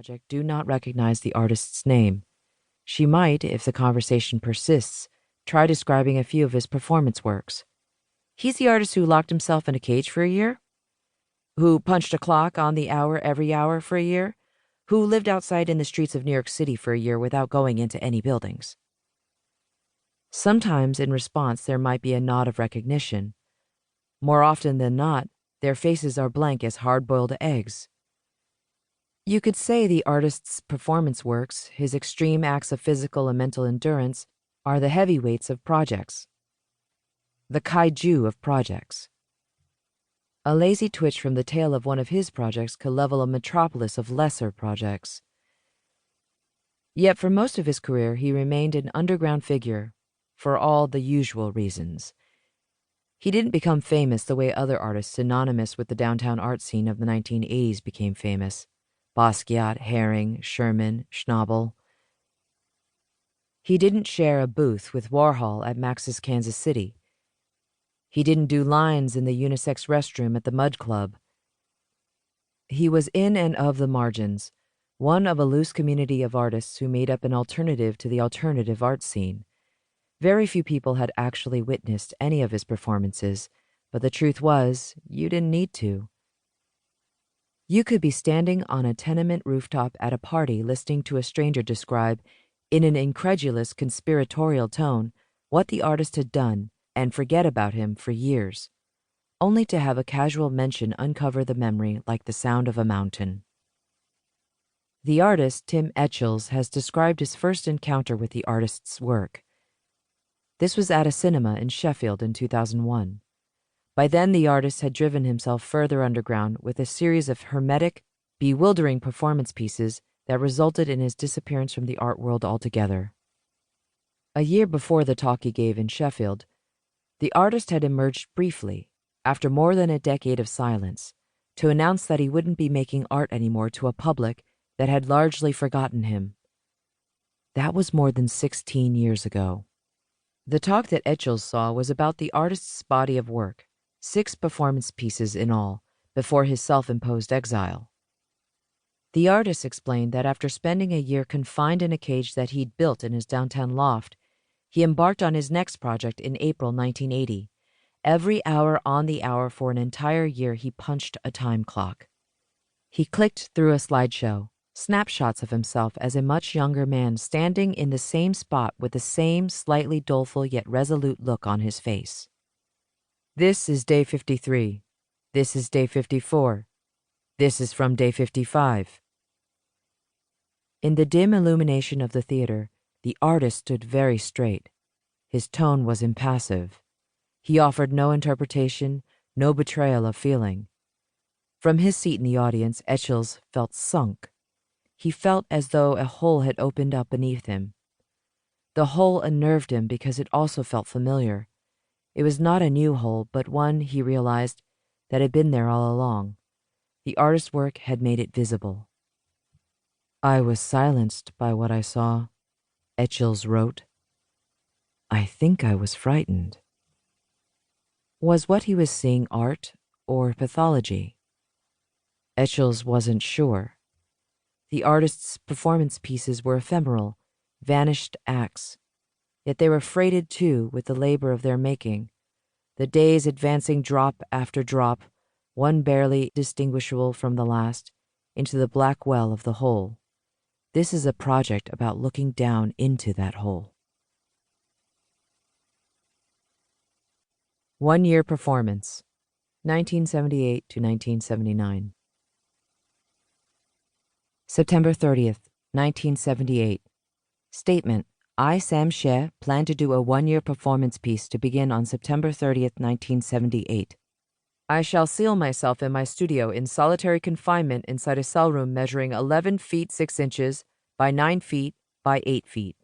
project do not recognize the artist's name. She might, if the conversation persists, try describing a few of his performance works. He's the artist who locked himself in a cage for a year? Who punched a clock on the hour every hour for a year? Who lived outside in the streets of New York City for a year without going into any buildings? Sometimes, in response, there might be a nod of recognition. More often than not, their faces are blank as hard-boiled eggs. You could say the artist's performance works, his extreme acts of physical and mental endurance, are the heavyweights of projects. The kaiju of projects. A lazy twitch from the tail of one of his projects could level a metropolis of lesser projects. Yet for most of his career, he remained an underground figure, for all the usual reasons. He didn't become famous the way other artists synonymous with the downtown art scene of the 1980s became famous. Basquiat, Herring, Sherman, Schnabel. He didn't share a booth with Warhol at Max's Kansas City. He didn't do lines in the unisex restroom at the Mud Club. He was in and of the margins, one of a loose community of artists who made up an alternative to the alternative art scene. Very few people had actually witnessed any of his performances, but the truth was, you didn't need to. You could be standing on a tenement rooftop at a party listening to a stranger describe, in an incredulous conspiratorial tone, what the artist had done and forget about him for years, only to have a casual mention uncover the memory like the sound of a mountain. The artist, Tim Hsieh, has described his first encounter with the artist's work. This was at a cinema in Sheffield in 2001. By then, the artist had driven himself further underground with a series of hermetic, bewildering performance pieces that resulted in his disappearance from the art world altogether. A year before the talk he gave in Sheffield, the artist had emerged briefly, after more than a decade of silence, to announce that he wouldn't be making art anymore to a public that had largely forgotten him. That was more than 16 years ago. The talk that Hsieh saw was about the artist's body of work, 6 performance pieces in all, before his self-imposed exile. The artist explained that after spending a year confined in a cage that he'd built in his downtown loft, he embarked on his next project in April 1980. Every hour on the hour for an entire year, he punched a time clock. He clicked through a slideshow, snapshots of himself as a much younger man standing in the same spot with the same slightly doleful yet resolute look on his face. This is day 53. This is day 54. This is from day 55. In the dim illumination of the theater, the artist stood very straight. His tone was impassive. He offered no interpretation, no betrayal of feeling. From his seat in the audience, Hsieh felt sunk. He felt as though a hole had opened up beneath him. The hole unnerved him because it also felt familiar. It was not a new hole, but one, he realized, that had been there all along. The artist's work had made it visible. I was silenced by what I saw, Hsieh wrote. I think I was frightened. Was what he was seeing art or pathology? Hsieh wasn't sure. The artist's performance pieces were ephemeral, vanished acts, yet they were freighted too with the labor of their making, the days advancing drop after drop, one barely distinguishable from the last, into the black well of the hole. This is a project about looking down into that hole. 1 year performance, 1978 to 1979. September 30th, 1978. Statement: I, Sam Hsieh, plan to do a 1-year performance piece to begin on September 30th, 1978. I shall seal myself in my studio in solitary confinement inside a cell room measuring 11 feet 6 inches by 9 feet by 8 feet.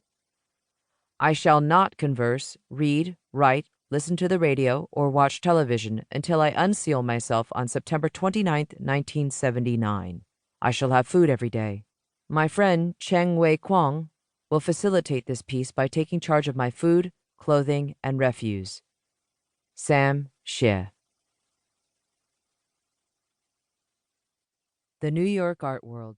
I shall not converse, read, write, listen to the radio, or watch television until I unseal myself on September 29th, 1979. I shall have food every day. My friend Cheng Wei Huang will facilitate this piece by taking charge of my food, clothing, and refuse. Sam Hsieh. The New York Art World,